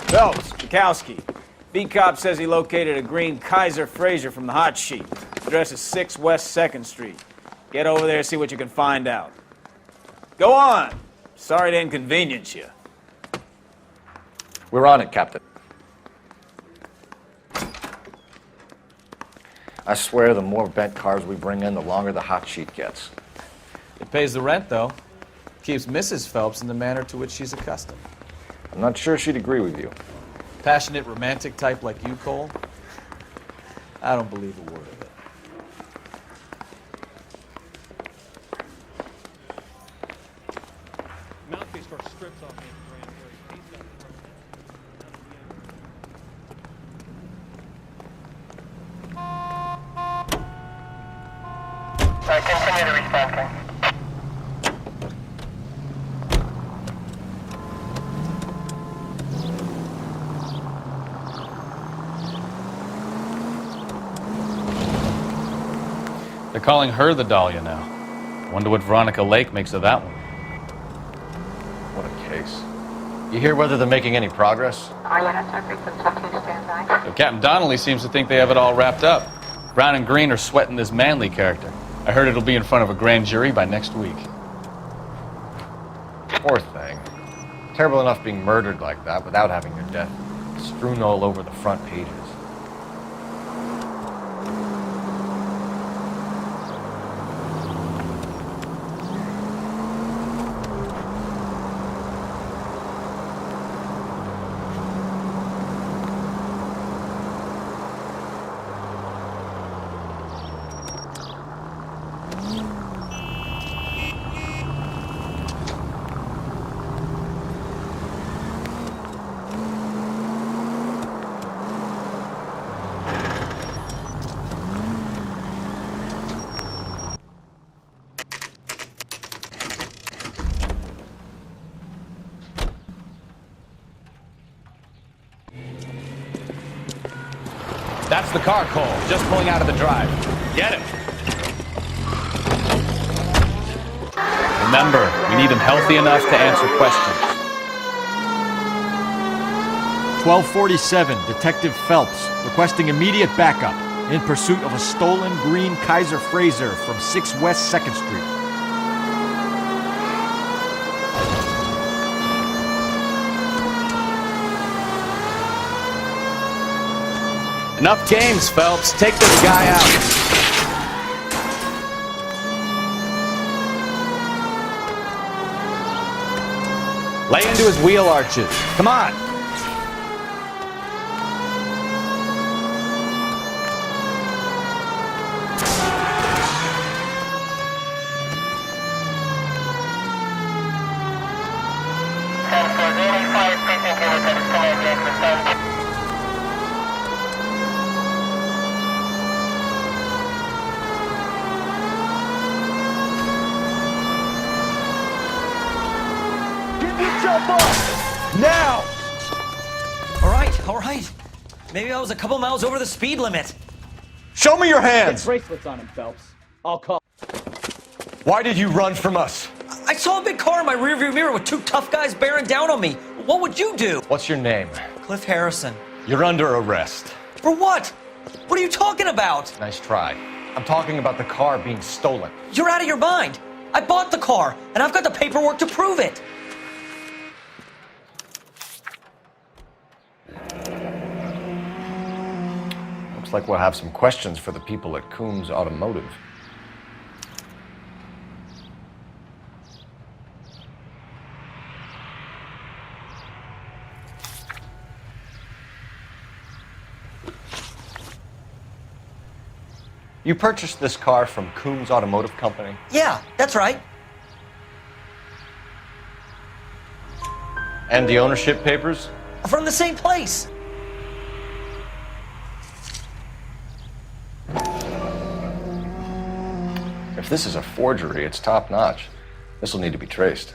Phelps, Bekowsky. B-Cop says he located a green Kaiser Frazer from the hot sheet. Address is 6 West 2nd Street. Get over there, see what you can find out. Go on. Sorry to inconvenience you. We're on it, Captain. I swear the more bent cars we bring in, the longer the hot sheet gets. It pays the rent, though. Keeps Mrs. Phelps in the manner to which she's accustomed. I'm not sure she'd agree with you. Passionate, romantic type like you, Cole? I don't believe a word of it. Mouthpiece for strips off me. Continue to respond, King. They're calling her the Dahlia now. Wonder what Veronica Lake makes of that one. What a case. You hear whether they're making any progress? So Captain Donnelly seems to think they have it all wrapped up. Brown and Green are sweating this Manley character. I heard it'll be in front of a grand jury by next week. Poor thing. Terrible enough being murdered like that without having your death strewn all over the front pages. That's the car, Cole. Just pulling out of the drive. Get him. Remember, we need him healthy enough to answer questions. 1247, Detective Phelps, requesting immediate backup in pursuit of a stolen green Kaiser Frazer from 6 West 2nd Street. Enough games, Phelps. Take this guy out. Lay into his wheel arches. Come on. Now! All right. Maybe I was a couple miles over the speed limit. Show me your hands! Bracelets on him, Phelps. I'll call. Why did you run from us? I saw a big car in my rearview mirror with 2 tough guys bearing down on me. What would you do? What's your name? Cliff Harrison. You're under arrest. For what? What are you talking about? Nice try. I'm talking about the car being stolen. You're out of your mind. I bought the car, and I've got the paperwork to prove it. Looks like we'll have some questions for the people at Coombs Automotive. You purchased this car from Coombs Automotive Company? Yeah, that's right. And the ownership papers? From the same place. If this is a forgery, it's top-notch. This will need to be traced.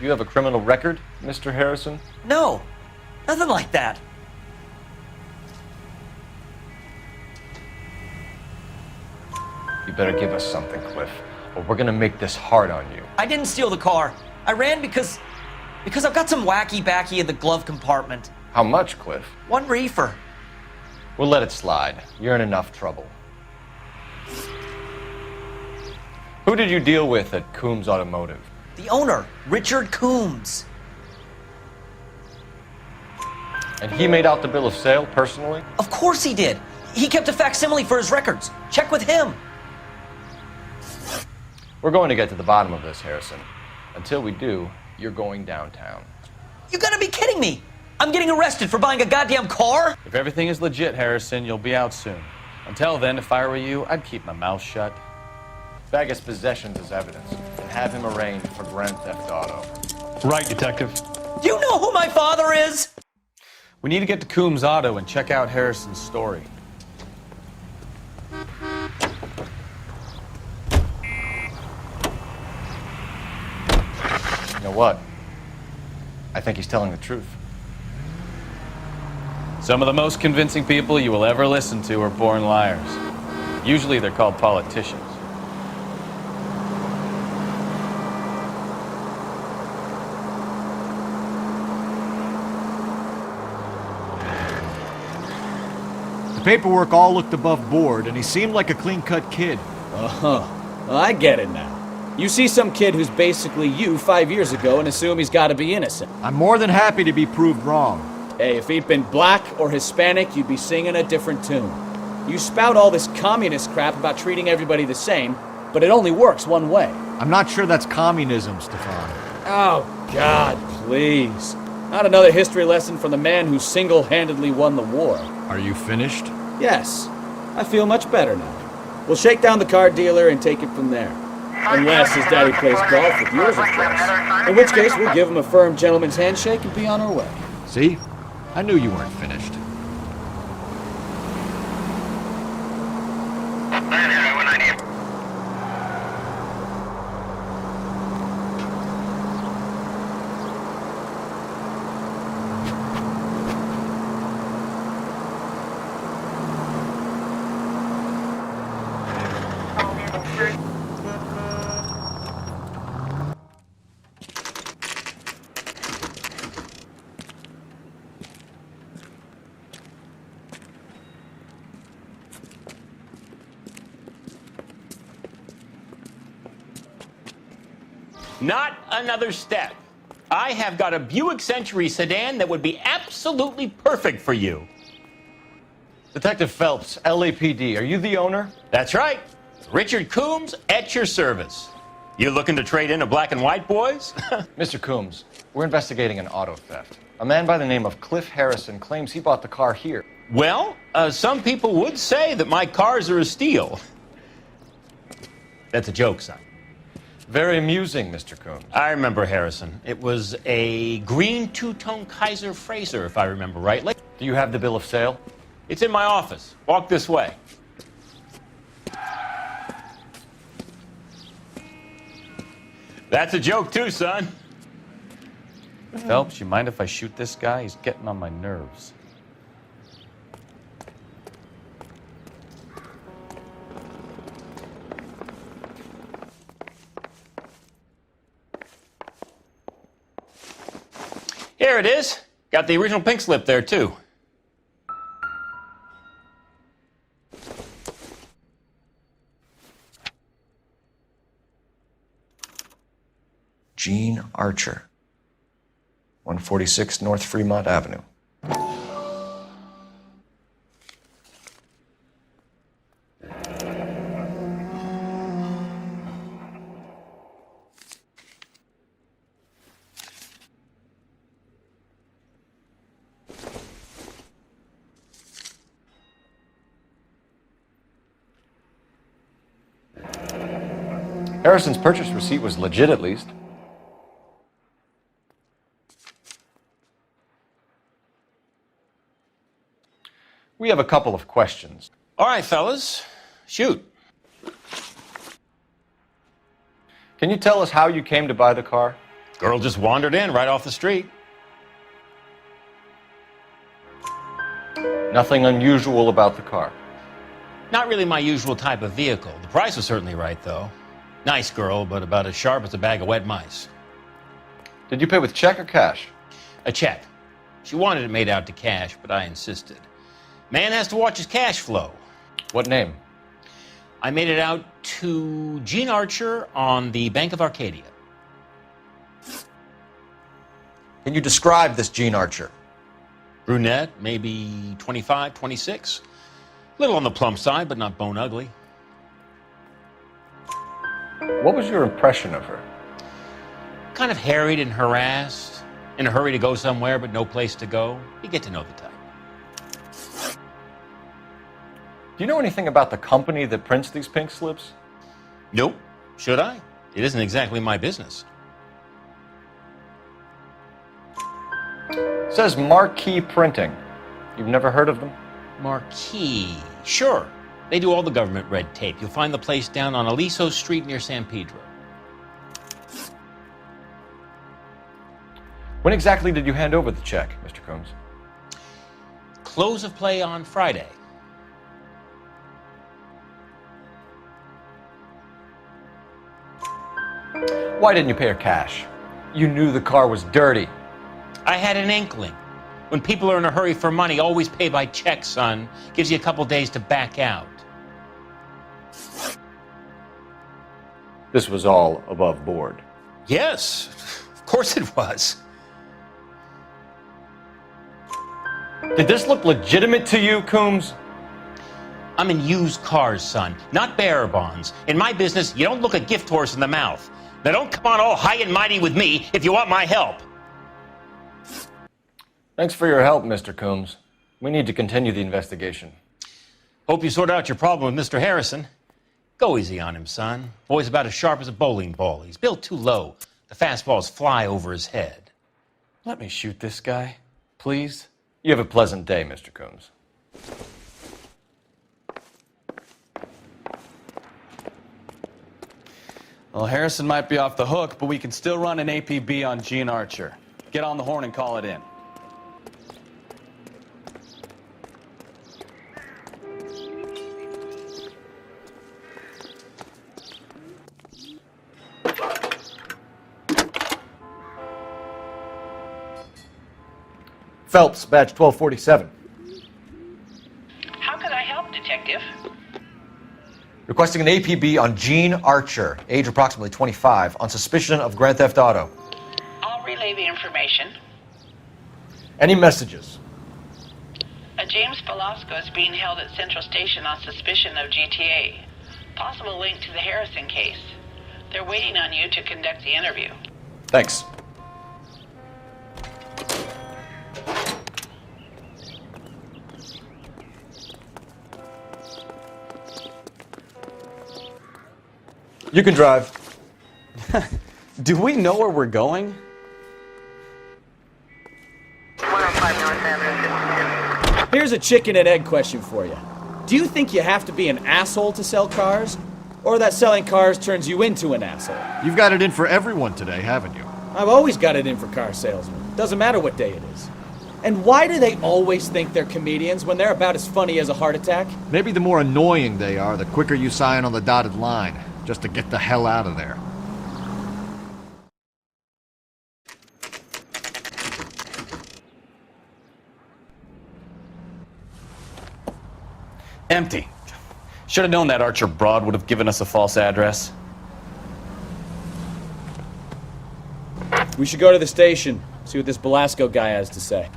You have a criminal record, Mr. Harrison? No, nothing like that. You better give us something, Cliff, or we're gonna make this hard on you. I didn't steal the car. I ran because I've got some wacky backy in the glove compartment. How much, Cliff? 1 reefer. We'll let it slide. You're in enough trouble. Who did you deal with at Coombs Automotive? The owner, Richard Coombs. And he made out the bill of sale personally? Of course he did. He kept a facsimile for his records. Check with him. We're going to get to the bottom of this, Harrison. Until we do, you're going downtown. You gotta be kidding me. I'm getting arrested for buying a goddamn car? If everything is legit, Harrison, you'll be out soon. Until then, if I were you, I'd keep my mouth shut. Bag his possessions as evidence and have him arraigned for Grand Theft Auto. Right, Detective. Do you know who my father is? We need to get to Coombs Auto and check out Harrison's story. You know what? I think he's telling the truth. Some of the most convincing people you will ever listen to are born liars. Usually they're called politicians. The paperwork all looked above board, and he seemed like a clean-cut kid. Oh, well, I get it now. You see some kid who's basically you 5 years ago and assume he's got to be innocent. I'm more than happy to be proved wrong. Hey, if he'd been black or Hispanic, you'd be singing a different tune. You spout all this communist crap about treating everybody the same, but it only works one way. I'm not sure that's communism, Stefan. Oh, God, please. Not another history lesson from the man who single-handedly won the war. Are you finished? Yes, I feel much better now. We'll shake down the car dealer and take it from there. Unless his daddy plays golf with yours, of course. In which case, we'll give him a firm gentleman's handshake and be on our way. See? I knew you weren't finished. Not another step. I have got a Buick Century sedan that would be absolutely perfect for you. Detective Phelps, LAPD, are you the owner? That's right. Richard Coombs at your service. You looking to trade in a black and white, boys? Mr. Coombs, we're investigating an auto theft. A man by the name of Cliff Harrison claims he bought the car here. Well, some people would say that my cars are a steal. That's a joke, son. Very amusing, Mr. Coombs. I remember Harrison. It was a green two-tone Kaiser Frazer, if I remember rightly. Do you have the bill of sale? It's in my office. Walk this way. That's a joke too, son. Phelps, you mind if I shoot this guy? He's getting on my nerves. Here it is. Got the original pink slip there, too. Gene Archer, 146 North Fremont Avenue. Harrison's purchase receipt was legit, at least. We have a couple of questions. All right, fellas. Shoot. Can you tell us how you came to buy the car? Girl just wandered in right off the street. Nothing unusual about the car. Not really my usual type of vehicle. The price was certainly right, though. Nice girl, but about as sharp as a bag of wet mice. Did you pay with check or cash? A check. She wanted it made out to cash, but I insisted. Man has to watch his cash flow. What name? I made it out to Gene Archer on the Bank of Arcadia. Can you describe this Gene Archer? Brunette, maybe 25, 26. Little on the plump side, but not bone ugly. What was your impression of her? Kind of harried and harassed. In a hurry to go somewhere, but no place to go. You get to know the type. Do you know anything about the company that prints these pink slips? Nope. Should I? It isn't exactly my business. It says Marquee Printing. You've never heard of them? Marquee. Sure. They do all the government red tape. You'll find the place down on Aliso Street near San Pedro. When exactly did you hand over the check, Mr. Combs? Close of play on Friday. Why didn't you pay her cash? You knew the car was dirty. I had an inkling. When people are in a hurry for money, always pay by check, son. Gives you a couple days to back out. This was all above board. Yes, of course it was. Did this look legitimate to you, Coombs? I'm in used cars, son, not bearer bonds. In my business, you don't look a gift horse in the mouth. Now don't come on all high and mighty with me if you want my help. Thanks for your help, Mr. Coombs. We need to continue the investigation. Hope you sort out your problem with Mr. Harrison. Go easy on him, son. Boy's about as sharp as a bowling ball. He's built too low. The fastballs fly over his head. Let me shoot this guy, please. You have a pleasant day, Mr. Coombs. Well, Harrison might be off the hook, but we can still run an APB on Gene Archer. Get on the horn and call it in. Phelps, badge 1247. How can I help, Detective? Requesting an APB on Gene Archer, age approximately 25, on suspicion of grand theft auto. I'll relay the information. Any messages? A James Velasco is being held at Central Station on suspicion of GTA. Possible link to the Harrison case. They're waiting on you to conduct the interview. Thanks. You can drive. Do we know where we're going? 105 North Avenue. Here's a chicken and egg question for you. Do you think you have to be an asshole to sell cars? Or that selling cars turns you into an asshole? You've got it in for everyone today, haven't you? I've always got it in for car salesmen. Doesn't matter what day it is. And why do they always think they're comedians when they're about as funny as a heart attack? Maybe the more annoying they are, the quicker you sign on the dotted line, just to get the hell out of there. Empty. Should have known that Archer broad would have given us a false address. We should go to the station, see what this Velasco guy has to say.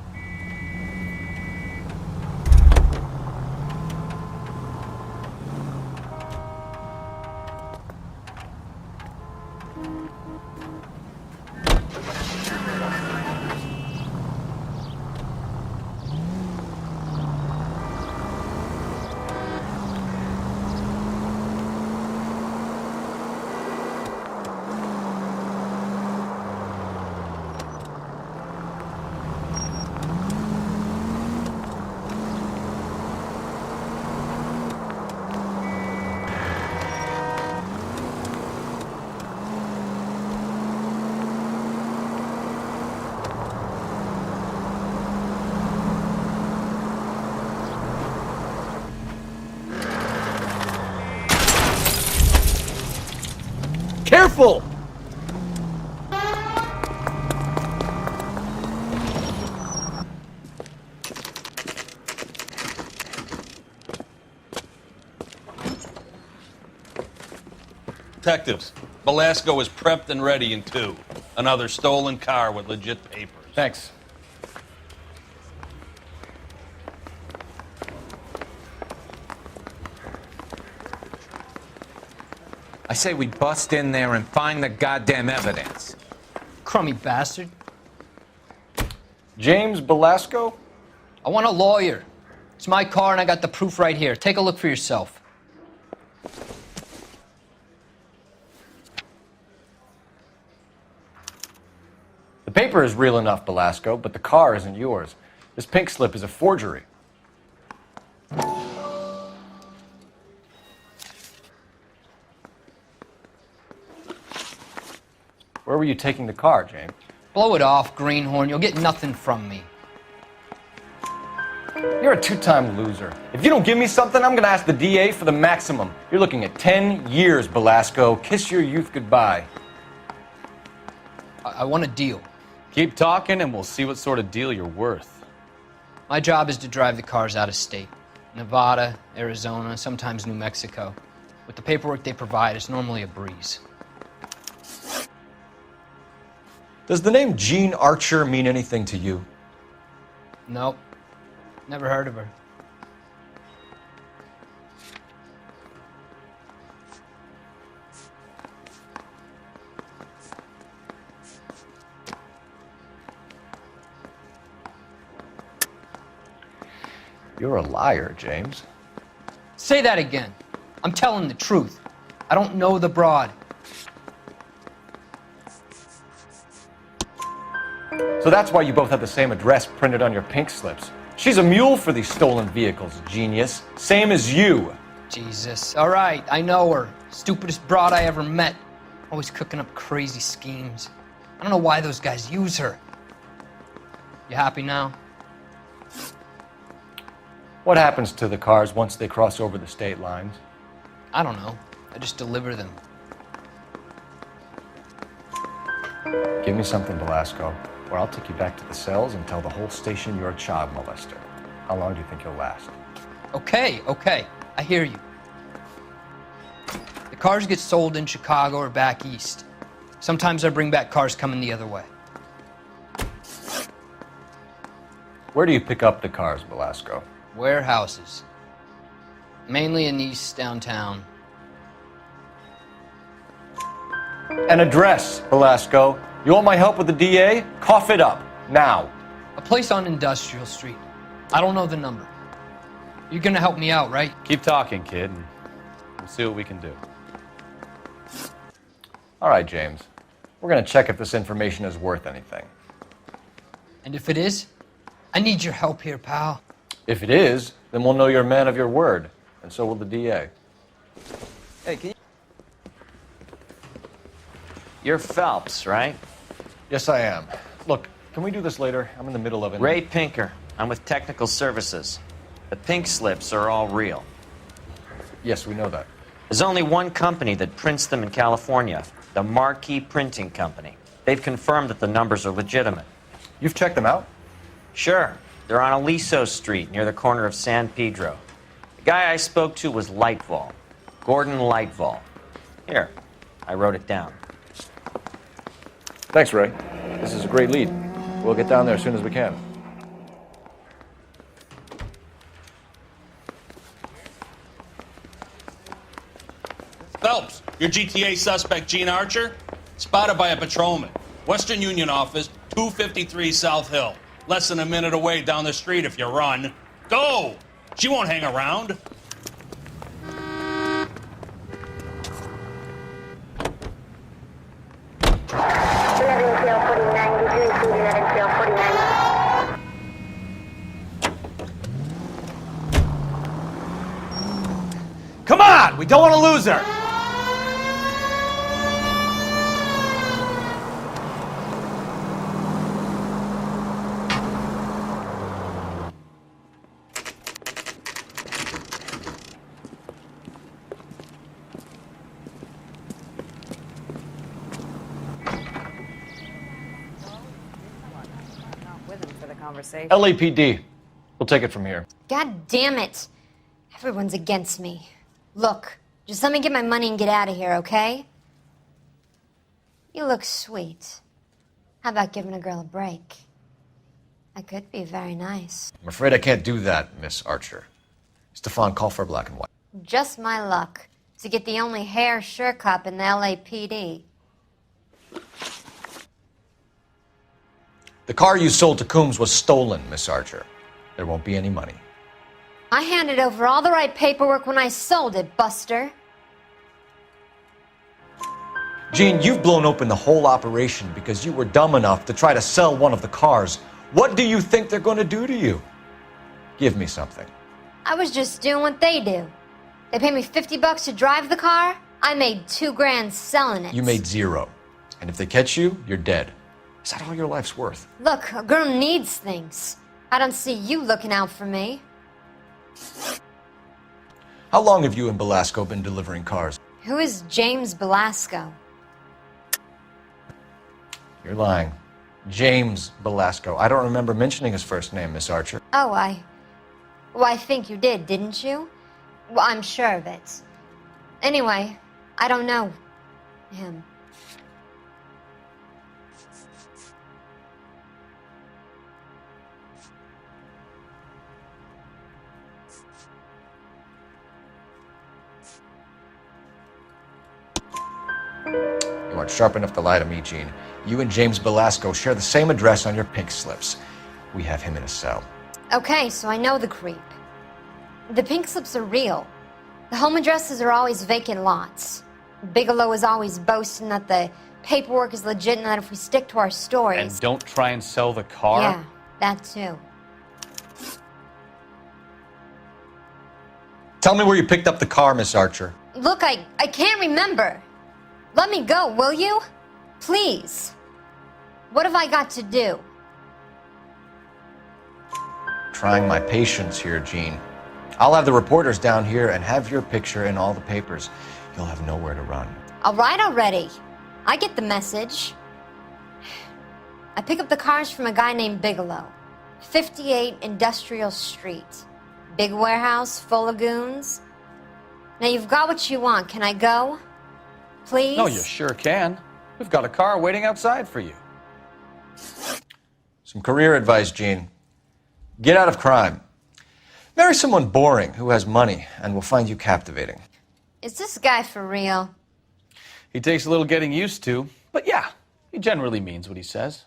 careful! Detectives, Belasco is prepped and ready in 2. Another stolen car with legit papers. Thanks. I say we bust in there and find the goddamn evidence. Crummy bastard. James Belasco? I want a lawyer. It's my car and I got the proof right here. Take a look for yourself. The paper is real enough, Belasco, but the car isn't yours. This pink slip is a forgery. Where were you taking the car, James? Blow it off, greenhorn. You'll get nothing from me. You're a two-time loser. If you don't give me something, I'm gonna ask the DA for the maximum. You're looking at 10 years, Belasco. Kiss your youth goodbye. I want a deal. Keep talking and we'll see what sort of deal you're worth. My job is to drive the cars out of state. Nevada, Arizona, sometimes New Mexico. With the paperwork they provide, it's normally a breeze. Does the name Jean Archer mean anything to you? Nope. Never heard of her. You're a liar, James. Say that again. I'm telling the truth. I don't know the broad. So that's why you both have the same address printed on your pink slips. She's a mule for these stolen vehicles, genius. Same as you. Jesus. All right, I know her. Stupidest broad I ever met. Always cooking up crazy schemes. I don't know why those guys use her. You happy now? What happens to the cars once they cross over the state lines? I don't know. I just deliver them. Give me something, Belasco, or I'll take you back to the cells and tell the whole station you're a child molester. How long do you think you'll last? Okay. I hear you. The cars get sold in Chicago or back east. Sometimes I bring back cars coming the other way. Where do you pick up the cars, Belasco? Warehouses. Mainly in East downtown. An address, Belasco. You want my help with the DA? Cough it up, now. A place on Industrial Street. I don't know the number. You're gonna help me out, right? Keep talking, kid, and we'll see what we can do. All right, James. We're gonna check if this information is worth anything. And if it is, I need your help here, pal. If it is, then we'll know you're a man of your word, and so will the DA. Hey, can you... You're Phelps, right? Yes, I am. Look, can we do this later? I'm in the middle of it. Ray Pinker. I'm with Technical Services. The pink slips are all real. Yes, we know that. There's only one company that prints them in California, the Marquee Printing Company. They've confirmed that the numbers are legitimate. You've checked them out? Sure. They're on Aliso Street, near the corner of San Pedro. The guy I spoke to was Lightval. Gordon Lightval. Here, I wrote it down. Thanks, Ray. This is a great lead. We'll get down there as soon as we can. Phelps, your GTA suspect, Jean Archer, spotted by a patrolman. Western Union office, 253 South Hill. Less than a minute away down the street if you run. Go! She won't hang around. Come on! We don't want to lose her! the conversation. LAPD. We'll take it from here. God damn it. Everyone's against me. Look, just let me get my money and get out of here, okay? You look sweet. How about giving a girl a break? That could be very nice. I'm afraid I can't do that, Miss Archer. Stefan, call for black and white. Just my luck to get the only hair sure cop in the LAPD. The car you sold to Coombs was stolen, Miss Archer. There won't be any money. I handed over all the right paperwork when I sold it, Buster. Jean, you've blown open the whole operation because you were dumb enough to try to sell one of the cars. What do you think they're going to do to you? Give me something. I was just doing what they do. They paid me $50 to drive the car. I made $2 grand selling it. You made $0. And if they catch you, you're dead. Is that all your life's worth? Look, a girl needs things. I don't see you looking out for me. How long have you and Belasco been delivering cars? Who is James Belasco? You're lying. James Belasco. I don't remember mentioning his first name, Miss Archer. Oh, Well, I think you did, didn't you? Well, I'm sure of it. Anyway, I don't know him. You aren't sharp enough to lie to me, Jean. You and James Belasco share the same address on your pink slips. We have him in a cell. Okay, so I know the creep. The pink slips are real. The home addresses are always vacant lots. Bigelow is always boasting that the paperwork is legit and that if we stick to our stories... And don't try and sell the car? Yeah, that too. Tell me where you picked up the car, Miss Archer. Look, I can't remember. Let me go, will you? Please. What have I got to do? Trying my patience here, Jean. I'll have the reporters down here and have your picture in all the papers. You'll have nowhere to run. All right already. I get the message. I pick up the cars from a guy named Bigelow. 58 Industrial Street. Big warehouse full of goons. Now you've got what you want. Can I go? Please? No, you sure can. We've got a car waiting outside for you. Some career advice, Jean. Get out of crime. Marry someone boring who has money and will find you captivating. Is this guy for real? He takes a little getting used to, but yeah, he generally means what he says.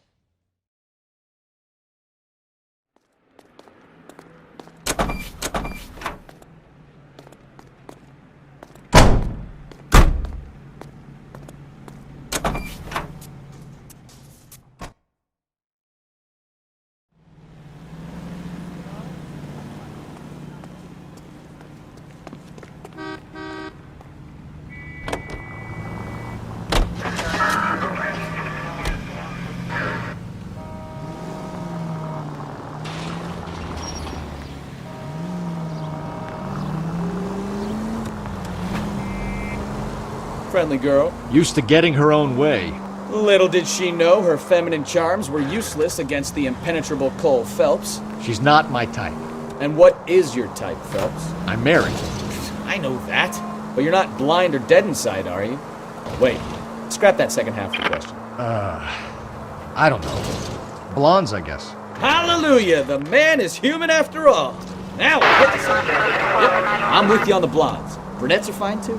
Friendly girl. Used to getting her own way. Little did she know her feminine charms were useless against the impenetrable Cole Phelps. She's not my type. And what is your type, Phelps? I'm married. I know that. But you're not blind or dead inside, are you? Wait, scrap that second half of the question. I don't know. Blondes, I guess. Hallelujah! The man is human after all. Now we'll get to something. Yep, I'm with you on the blondes. Brunettes are fine too.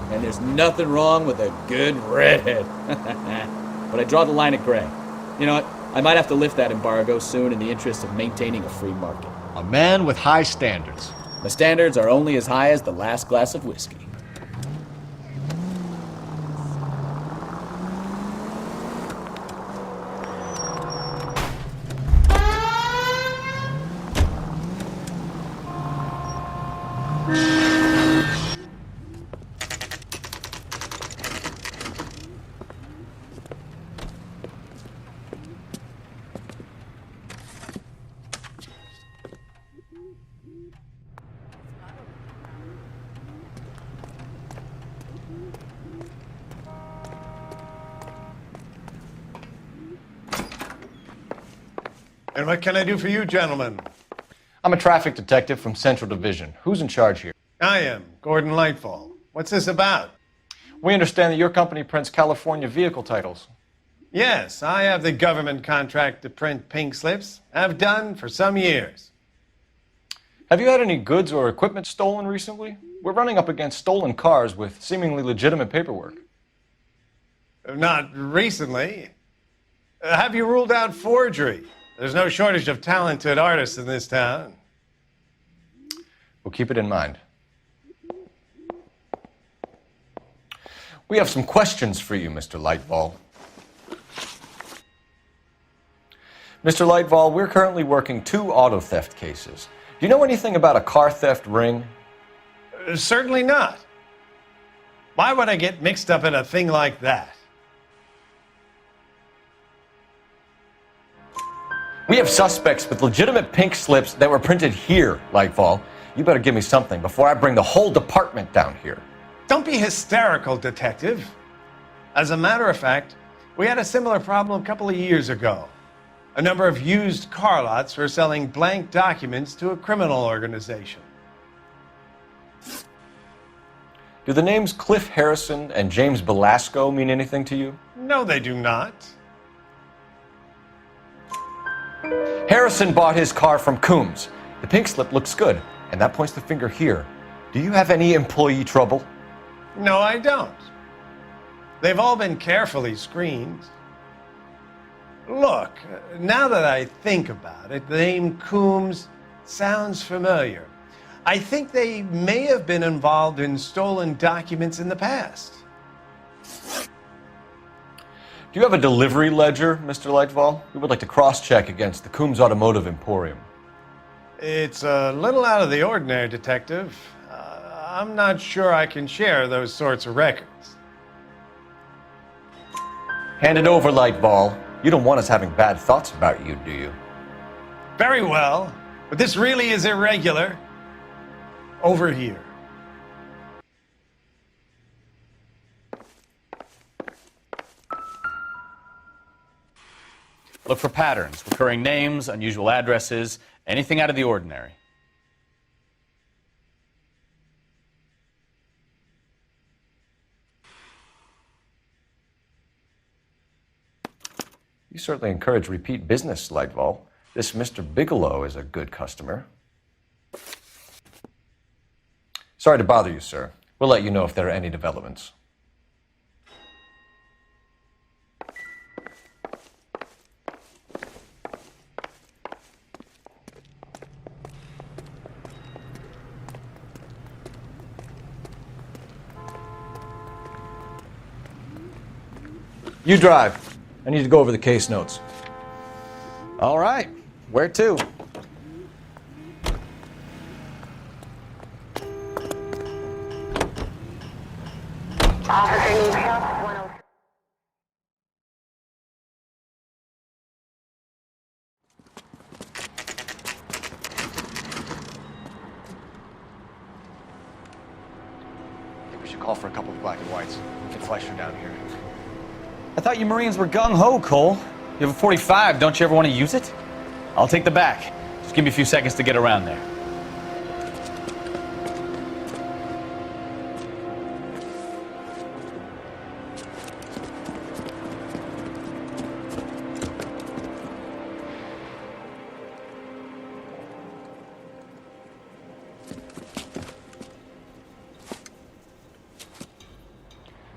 And there's nothing wrong with a good redhead. But I draw the line at gray. You know what? I might have to lift that embargo soon in the interest of maintaining a free market. A man with high standards. The standards are only as high as the last glass of whiskey. And what can I do for you, gentlemen? I'm a traffic detective from Central Division. Who's in charge here? I am, Gordon Lightfall. What's this about? We understand that your company prints California vehicle titles. Yes, I have the government contract to print pink slips. I've done for some years. Have you had any goods or equipment stolen recently? We're running up against stolen cars with seemingly legitimate paperwork. Not recently. Have you ruled out forgery? There's no shortage of talented artists in this town. We'll keep it in mind. We have some questions for you, Mr. Lightfall. Mr. Lightfall, we're currently working 2 auto theft cases. Do you know anything about a car theft ring? Certainly not. Why would I get mixed up in a thing like that? We have suspects with legitimate pink slips that were printed here, Lightfall. You better give me something before I bring the whole department down here. Don't be hysterical, Detective. As a matter of fact, we had a similar problem a couple of years ago. A number of used car lots were selling blank documents to a criminal organization. Do the names Cliff Harrison and James Belasco mean anything to you? No, they do not. Harrison bought his car from Coombs. The pink slip looks good, and that points the finger here. Do you have any employee trouble? No, I don't. They've all been carefully screened. Look, now that I think about it, the name Coombs sounds familiar. I think they may have been involved in stolen documents in the past. Do you have a delivery ledger, Mr. Lightfall? We would like to cross-check against the Coombs Automotive Emporium. It's a little out of the ordinary, Detective. I'm not sure I can share those sorts of records. Hand it over, Lightfall. You don't want us having bad thoughts about you, do you? Very well, but this really is irregular. Over here. Look for patterns, recurring names, unusual addresses, anything out of the ordinary. You certainly encourage repeat business, Lightfall. This Mr. Bigelow is a good customer. Sorry to bother you, sir. We'll let you know if there are any developments. You drive. I need to go over the case notes. All right. Where to? I think we should call for a couple of black and whites. We can flush her down here. I thought you Marines were gung-ho, Cole. You have a 45. Don't you ever want to use it? I'll take the back. Just give me a few seconds to get around there.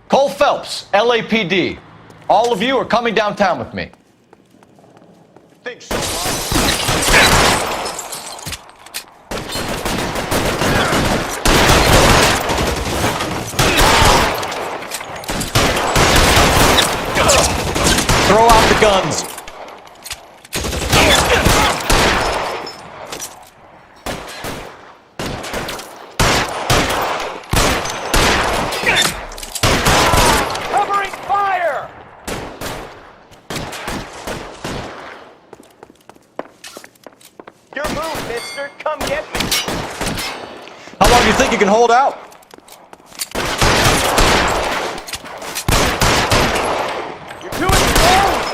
Cole Phelps, LAPD. All of you are coming downtown with me. Think so. Throw out the guns. How long do you think you can hold out? You're too exposed!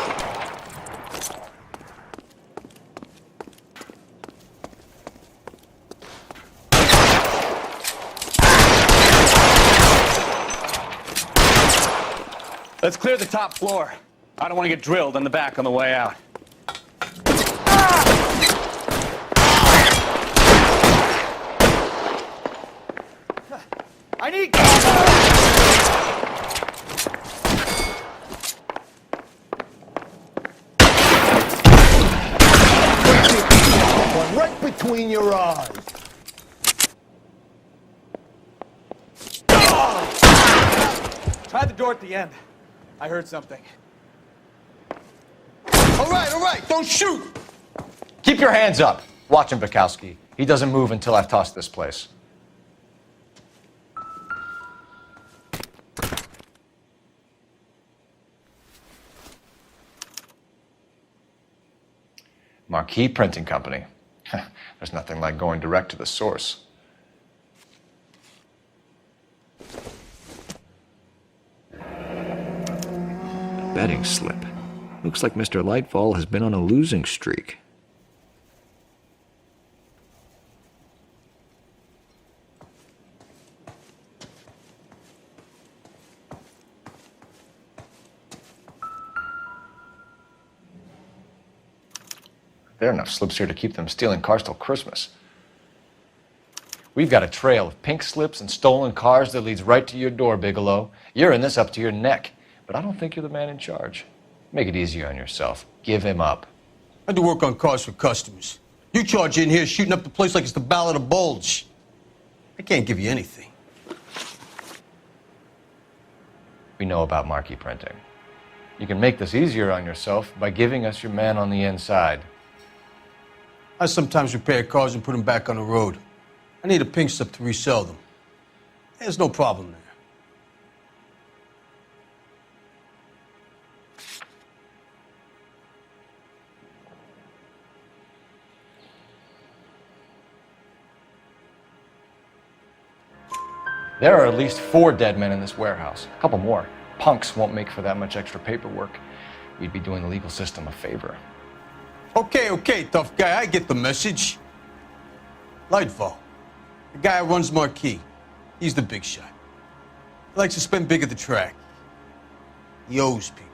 Let's clear the top floor. I don't want to get drilled in the back on the way out. I need... Right between your eyes. Try the door at the end. I heard something. All right, don't shoot! Keep your hands up. Watch him, Bekowsky. He doesn't move until I've tossed this place. Marquee Printing Company. There's nothing like going direct to the source. Betting slip. Looks like Mr. Lightfall has been on a losing streak. There are enough slips here to keep them stealing cars till Christmas. We've got a trail of pink slips and stolen cars that leads right to your door, Bigelow. You're in this up to your neck, but I don't think you're the man in charge. Make it easier on yourself. Give him up. I do work on cars for customers. You charge in here shooting up the place like it's the Ballad of Bulge. I can't give you anything. We know about marquee printing. You can make this easier on yourself by giving us your man on the inside. I sometimes repair cars and put them back on the road. I need a pink slip to resell them. There's no problem there. There are at least 4 dead men in this warehouse. A couple more. Punks won't make for that much extra paperwork. We'd be doing the legal system a favor. Okay, tough guy, I get the message. Lightfall, the guy who runs Marquee. He's the big shot. He likes to spend big at the track. He owes people.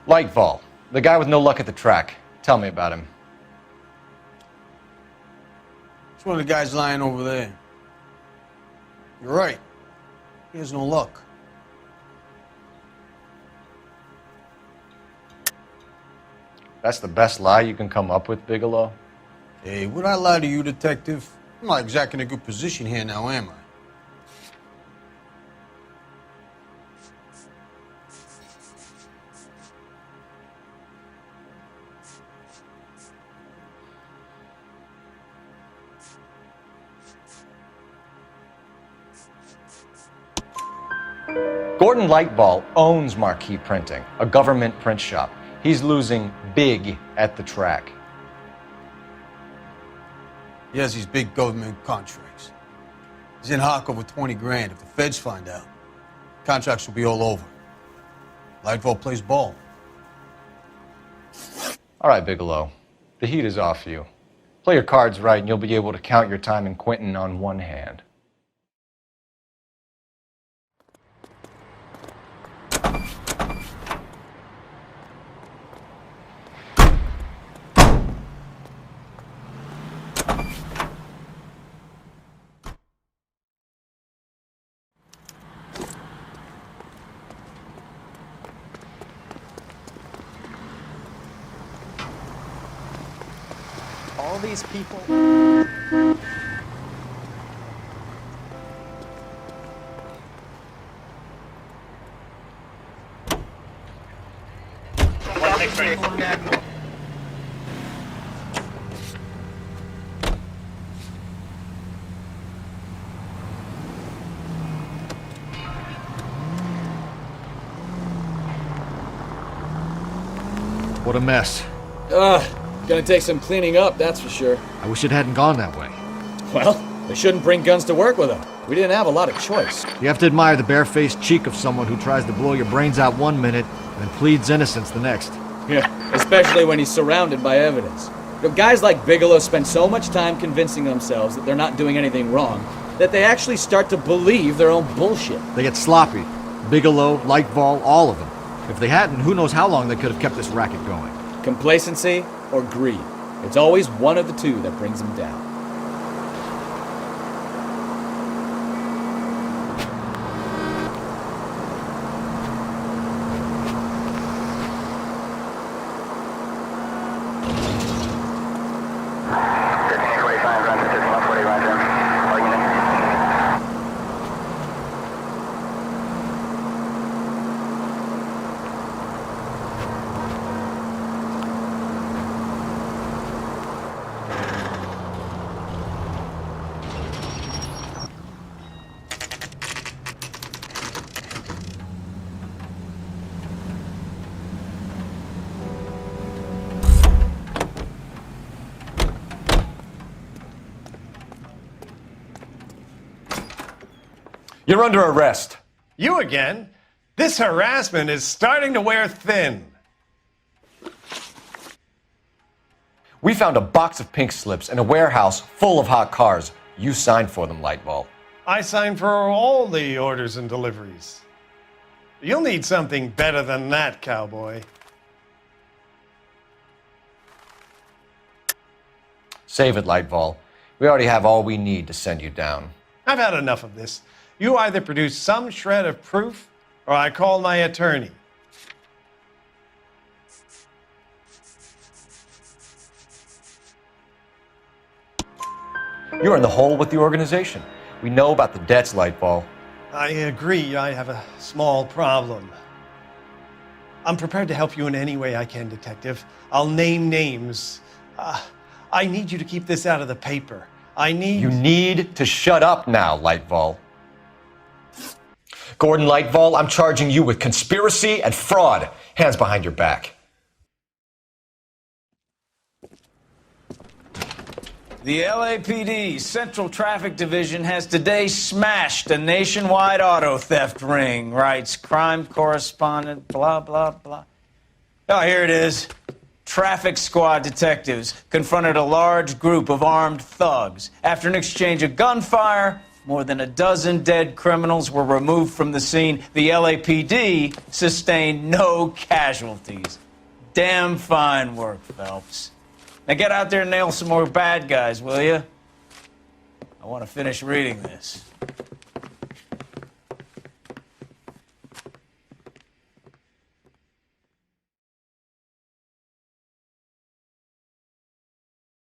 Lightfall, the guy with no luck at the track. Tell me about him. It's one of the guys lying over there. You're right. He has no luck. That's the best lie you can come up with, Bigelow? Hey, would I lie to you, detective? I'm not exactly in a good position here now, am I? Gordon Lightfall owns Marquee Printing, a government print shop. He's losing big at the track. He has these big government contracts. He's in hock over 20 grand. If the feds find out, contracts will be all over. Lightfall plays ball. All right, Bigelow. The heat is off you. Play your cards right and you'll be able to count your time in Quentin on one hand. All these people... What a mess. Gonna take some cleaning up, that's for sure. I wish it hadn't gone that way. Well, they shouldn't bring guns to work with them. We didn't have a lot of choice. You have to admire the barefaced cheek of someone who tries to blow your brains out one minute and then pleads innocence the next. Yeah, especially when he's surrounded by evidence. You know, guys like Bigelow spend so much time convincing themselves that they're not doing anything wrong, that they actually start to believe their own bullshit. They get sloppy. Bigelow, Lightval, all of them. If they hadn't, who knows how long they could have kept this racket going. Complacency or greed. It's always one of the two that brings them down. You're under arrest. You again? This harassment is starting to wear thin. We found a box of pink slips in a warehouse full of hot cars. You signed for them, Lightval. I signed for all the orders and deliveries. You'll need something better than that, cowboy. Save it, Lightval. We already have all we need to send you down. I've had enough of this. You either produce some shred of proof, or I call my attorney. You're in the hole with the organization. We know about the debts, Lightval. I agree, I have a small problem. I'm prepared to help you in any way I can, Detective. I'll name names. I need you to keep this out of the paper. You need to shut up now, Lightval. Gordon Lightval, I'm charging you with conspiracy and fraud. Hands behind your back. The LAPD Central Traffic Division has today smashed a nationwide auto theft ring, writes crime correspondent, blah, blah, blah. Oh, here it is. Traffic squad detectives confronted a large group of armed thugs. After an exchange of gunfire, more than a dozen dead criminals were removed from the scene. The LAPD sustained no casualties. Damn fine work, Phelps. Now get out there and nail some more bad guys, will you? I want to finish reading this.